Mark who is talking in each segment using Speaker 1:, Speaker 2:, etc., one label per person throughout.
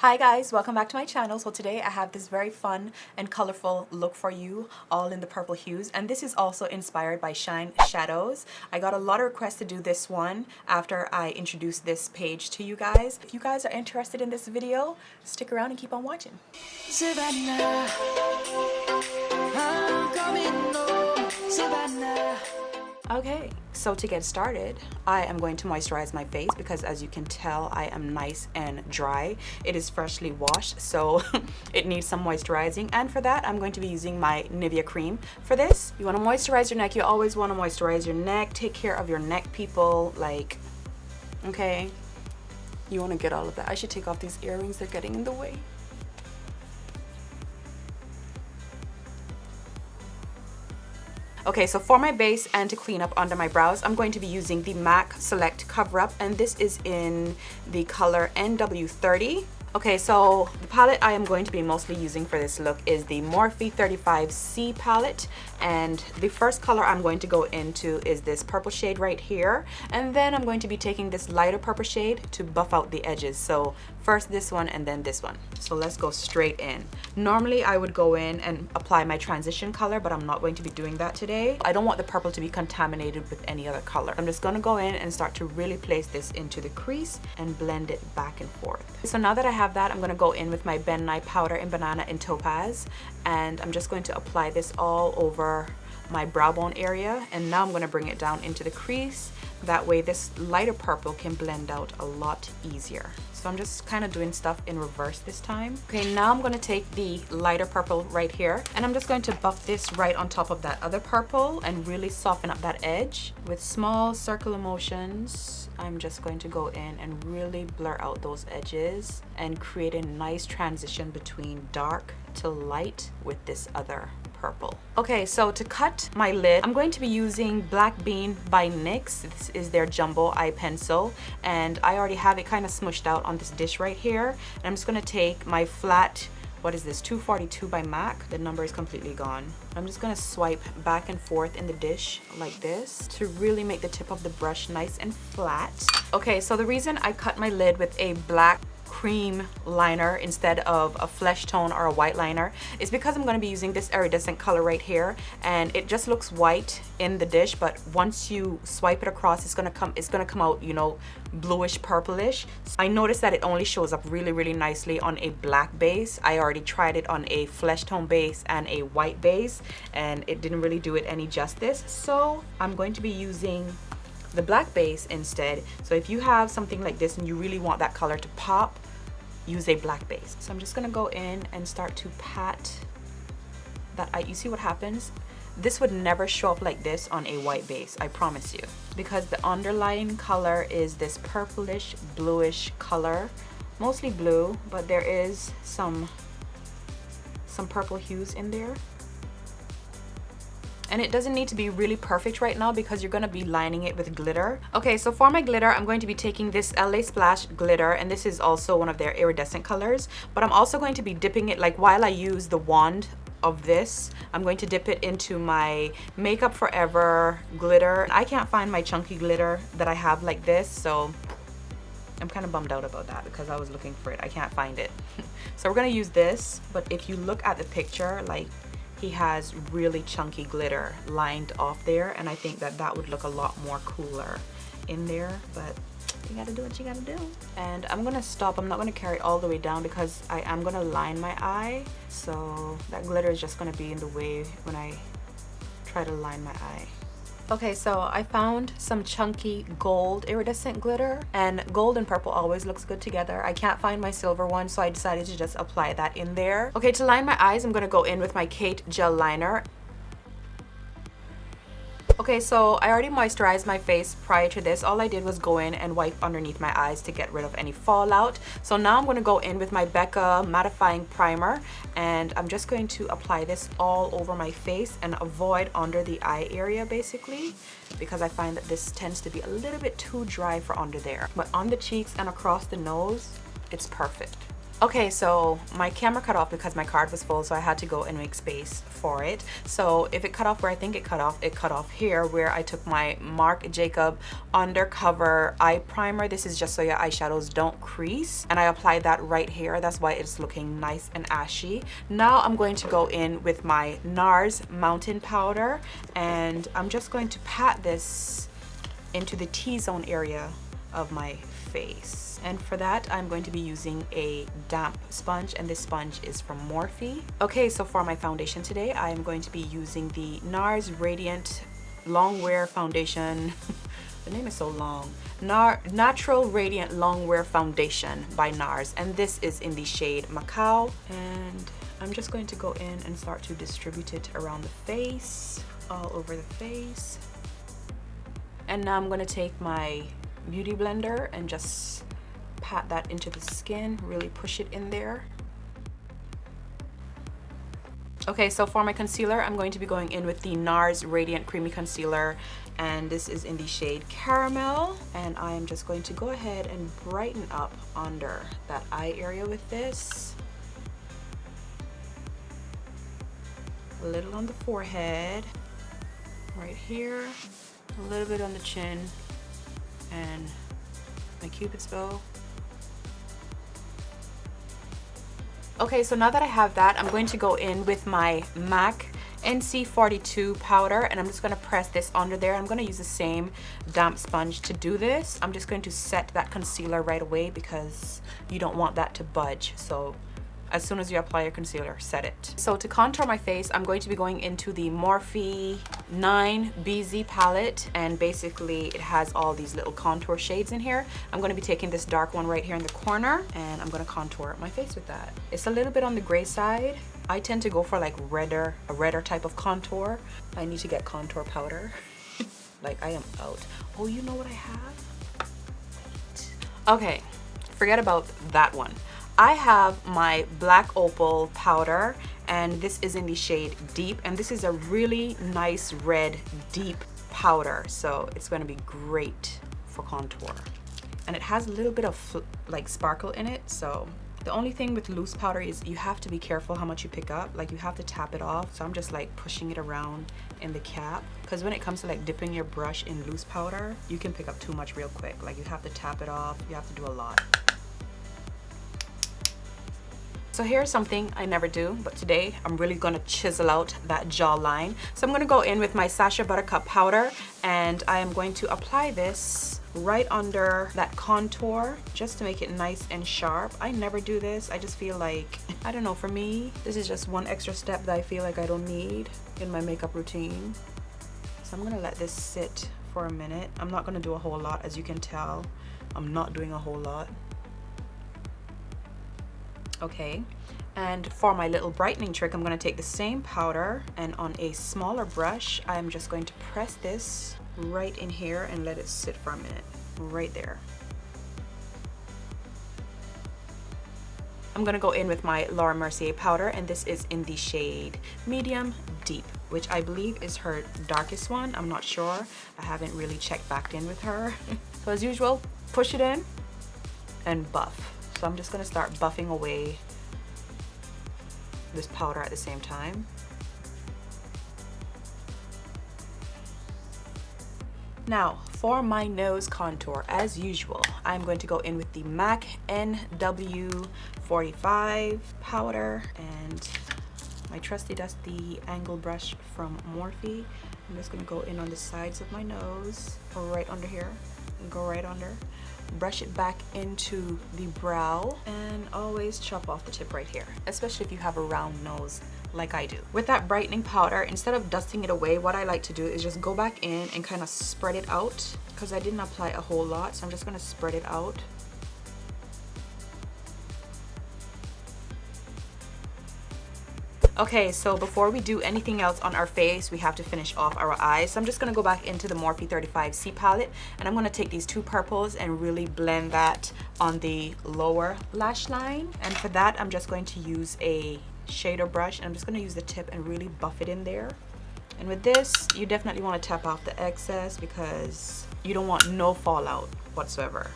Speaker 1: Hi guys, welcome back to my channel. So today I have this very fun and colorful look for you, all in the purple hues, and this is also inspired by Shine Shadows. I got a lot of requests to do this one after I introduced this page to you guys. If you guys are interested in this video, stick around and keep on watching. Savannah, I'm coming home, Savannah. Okay, so to get started, I am going to moisturize my face because as you can tell, I am nice and dry. It is freshly washed, so it needs some moisturizing. And for that, I'm going to be using my Nivea Creme. For this, you want to moisturize your neck. You always want to moisturize your neck. Take care of your neck, people. Like, okay, you want to get all of that. I should take off these earrings. They're getting in the way. Okay, so for my base and to clean up under my brows, I'm going to be using the MAC Select Cover Up, and this is in the color NW30. Okay, so the palette I am going to be mostly using for this look is the Morphe 35C palette, and the first color I'm going to go into is this purple shade right here, and then I'm going to be taking this lighter purple shade to buff out the edges. So first this one and then this one. So let's go straight in. Normally I would go in and apply my transition color, but I'm not going to be doing that today. I don't want the purple to be contaminated with any other color. I'm just going to go in and start to really place this into the crease and blend it back and forth. So now that I have that, I'm going to go in with my Ben Nye powder in Banana in Topaz, and I'm just going to apply this all over my brow bone area, and now I'm going to bring it down into the crease. That way this lighter purple can blend out a lot easier. So I'm just kind of doing stuff in reverse this time. Okay, now I'm going to take the lighter purple right here, and I'm just going to buff this right on top of that other purple and really soften up that edge. With small circular motions, I'm just going to go in and really blur out those edges and create a nice transition between dark to light with this other purple. Okay, so to cut my lid, I'm going to be using Black Bean by NYX. This is their jumbo eye pencil, and I already have it kind of smushed out on this dish right here. And I'm just going to take my flat, what is this, 242 by MAC. The number is completely gone. I'm just going to swipe back and forth in the dish like this to really make the tip of the brush nice and flat. Okay, so the reason I cut my lid with a black cream liner instead of a flesh tone or a white liner is because I'm going to be using this iridescent color right here, and it just looks white in the dish, but once you swipe it across, it's going to come out, you know, bluish purplish. I noticed that it only shows up really nicely on a black base. I already tried it on a flesh tone base and a white base, and it didn't really do it any justice. So I'm going to be using the black base instead. So if you have something like this and you really want that color to pop, use a black base. So I'm just gonna go in and start to pat that eye. You see what happens? This would never show up like this on a white base, I promise you, because the underlying color is this purplish bluish color, mostly blue, but there is some purple hues in there. And it doesn't need to be really perfect right now because you're going to be lining it with glitter. Okay, so for my glitter, I'm going to be taking this LA Splash glitter, and this is also one of their iridescent colors, but I'm also going to be dipping it, like while I use the wand of this, I'm going to dip it into my Makeup Forever glitter. I can't find my chunky glitter that I have like this, so I'm kind of bummed out about that because I was looking for it. I can't find it. So we're going to use this, but if you look at the picture, like, he has really chunky glitter lined off there, and I think that that would look a lot more cooler in there, but you gotta do what you gotta do. And I'm gonna stop. I'm not gonna carry it all the way down because I am gonna line my eye, so that glitter is just gonna be in the way when I try to line my eye. Okay, so I found some chunky gold iridescent glitter, and gold and purple always looks good together. I can't find my silver one, so I decided to just apply that in there. Okay, to line my eyes, I'm gonna go in with my Kate gel liner. Okay, so I already moisturized my face prior to this. All I did was go in and wipe underneath my eyes to get rid of any fallout. So now I'm going to go in with my Becca mattifying primer, and I'm just going to apply this all over my face and avoid under the eye area basically, because I find that this tends to be a little bit too dry for under there. But on the cheeks and across the nose, it's perfect. Okay, so my camera cut off because my card was full, so I had to go and make space for it. So if it cut off where I think it cut off here where I took my Marc Jacob Undercover Eye Primer. This is just so your eyeshadows don't crease. And I applied that right here. That's why it's looking nice and ashy. Now I'm going to go in with my Nars Mountain Powder, and I'm just going to pat this into the T-zone area of my face. And for that, I'm going to be using a damp sponge, and this sponge is from Morphe. Okay, so for my foundation today, I am going to be using the Nars Radiant Longwear Foundation. The name is so long. Natural Radiant Longwear Foundation by Nars, and this is in the shade Macao. And I'm just going to go in and start to distribute it around the face, all over the face. And now I'm going to take my beauty blender and just pat that into the skin, really push it in there. Okay, so for my concealer, I'm going to be going in with the Nars Radiant Creamy Concealer, and this is in the shade Caramel. And I am just going to go ahead and brighten up under that eye area with this. A little on the forehead, right here, a little bit on the chin, and my Cupid's bow. Okay, so now that I have that, I'm going to go in with my MAC NC42 powder, and I'm just going to press this under there. I'm going to use the same damp sponge to do this. I'm just going to set that concealer right away because you don't want that to budge. So as soon as you apply your concealer, set it. So to contour my face, I'm going to be going into the Morphe 9 BZ palette, and basically it has all these little contour shades in here. I'm going to be taking this dark one right here in the corner, and I'm going to contour my face with that. It's a little bit on the gray side. I tend to go for like a redder type of contour. I need to get contour powder. Like I am out. Oh, you know what I have? Okay, forget about that one. I have my black opal powder, and this is in the shade Deep, and this is a really nice red deep powder, so it's going to be great for contour. And it has a little bit of like sparkle in it, so the only thing with loose powder is you have to be careful how much you pick up. Like you have to tap it off, so I'm just like pushing it around in the cap, because when it comes to like dipping your brush in loose powder, you can pick up too much real quick. Like you have to tap it off, you have to do a lot. So here's something I never do, but today I'm really gonna chisel out that jawline. So I'm gonna go in with my Sacha Buttercup powder, and I am going to apply this right under that contour just to make it nice and sharp. I never do this. I just feel like, I don't know, for me, this is just one extra step that I feel like I don't need in my makeup routine. So I'm gonna let this sit for a minute. I'm not gonna do a whole lot, as you can tell. I'm not doing a whole lot. Okay, and for my little brightening trick, I'm going to take the same powder, and on a smaller brush, I'm just going to press this right in here and let it sit for a minute, right there. I'm going to go in with my Laura Mercier powder, and this is in the shade Medium Deep, which I believe is her darkest one. I'm not sure. I haven't really checked back in with her. So as usual, push it in and buff. So I'm just going to start buffing away this powder at the same time. Now for my nose contour, as usual, I'm going to go in with the MAC NW45 powder and my trusty dusty angle brush from Morphe. I'm just going to go in on the sides of my nose, or right under here, and go right under. Brush it back into the brow, and always chop off the tip right here, especially if you have a round nose like I do. With that brightening powder, instead of dusting it away, what I like to do is just go back in and kind of spread it out, because I didn't apply a whole lot, so I'm just going to spread it out. Okay, so before we do anything else on our face, we have to finish off our eyes. So I'm just going to go back into the Morphe 35C palette, and I'm going to take these two purples and really blend that on the lower lash line. And for that, I'm just going to use a shader brush, and I'm just going to use the tip and really buff it in there. And with this, you definitely want to tap off the excess because you don't want no fallout whatsoever.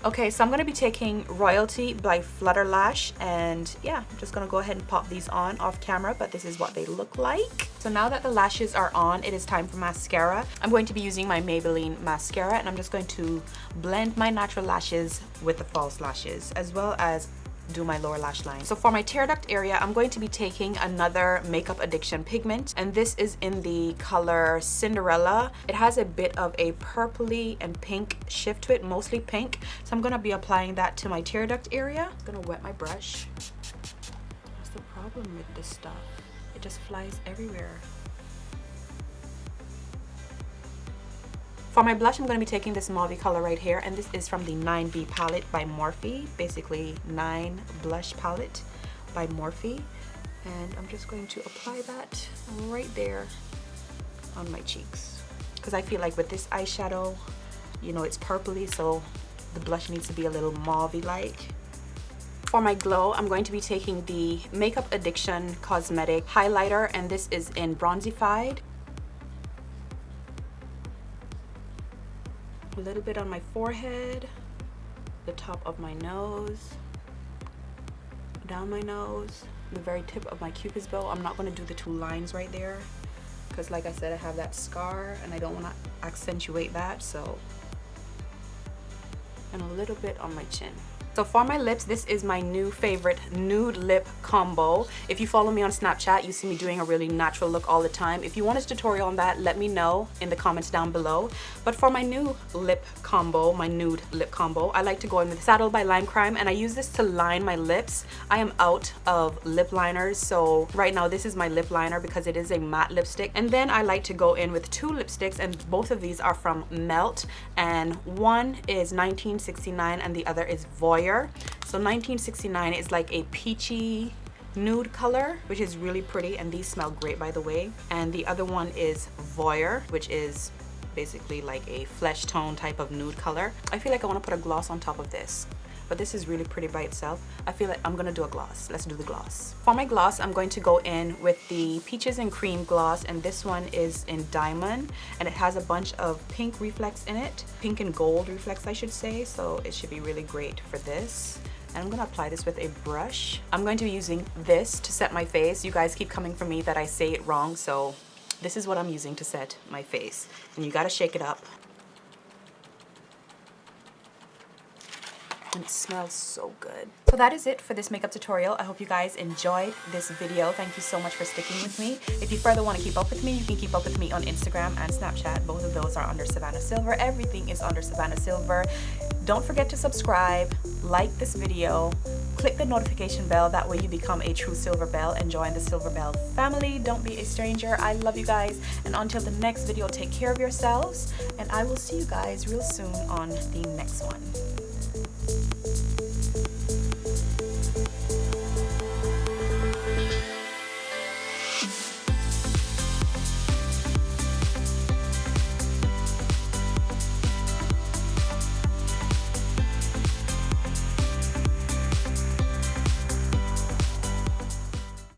Speaker 1: Okay, so I'm going to be taking Royalty by Flutter Lash, and yeah, I'm just going to go ahead and pop these on off camera, but this is what they look like. So now that the lashes are on, it is time for mascara. I'm going to be using my Maybelline mascara, and I'm just going to blend my natural lashes with the false lashes, as well as do my lower lash line. So for my tear duct area, I'm going to be taking another Makeup Addiction pigment, and this is in the color Cinderella. It has a bit of a purpley and pink shift to it, mostly pink. So I'm gonna be applying that to my tear duct area. I'm gonna wet my brush. What's the problem with this stuff? It just flies everywhere. For my blush, I'm going to be taking this mauve color right here, and this is from the 9B palette by Morphe, basically 9 blush palette by Morphe. And I'm just going to apply that right there on my cheeks, because I feel like with this eyeshadow, you know, it's purpley, so the blush needs to be a little mauve-like. For my glow, I'm going to be taking the Makeup Addiction Cosmetic highlighter, and this is in Bronzified. A little bit on my forehead, the top of my nose, down my nose, the very tip of my cupid's bow. I'm not going to do the 2 lines right there because, like I said, I have that scar and I don't want to accentuate that. So, and a little bit on my chin. So for my lips, this is my new favorite nude lip combo. If you follow me on Snapchat, you see me doing a really natural look all the time. If you want a tutorial on that, let me know in the comments down below. But for my new lip combo, my nude lip combo, I like to go in with Saddle by Lime Crime, and I use this to line my lips. I am out of lip liners, so right now this is my lip liner because it is a matte lipstick. And then I like to go in with 2 lipsticks, and both of these are from Melt, and one is 1969 and the other is Voyeur. So 1969 is like a peachy nude color, which is really pretty, and these smell great, by the way. And the other one is Voyeur, which is basically like a flesh tone type of nude color. I feel like I want to put a gloss on top of this, but this is really pretty by itself. I feel like I'm gonna do a gloss. Let's do the gloss. For my gloss, I'm going to go in with the Peaches and Cream gloss, and this one is in Diamond, and it has a bunch of pink reflex in it, pink and gold reflex I should say, so it should be really great for this. And I'm gonna apply this with a brush. I'm going to be using this to set my face. You guys keep coming for me that I say it wrong, so this is what I'm using to set my face, and you gotta shake it up. And it smells so good. So that is it for this makeup tutorial. I hope you guys enjoyed this video. Thank you so much for sticking with me. If you further want to keep up with me, you can keep up with me on Instagram and Snapchat. Both of those are under Savannah Silver. Everything is under Savannah Silver. Don't forget to subscribe, like this video, click the notification bell. That way you become a true Silver Belle and join the Silver Belle family. Don't be a stranger. I love you guys. And until the next video, take care of yourselves. And I will see you guys real soon on the next one.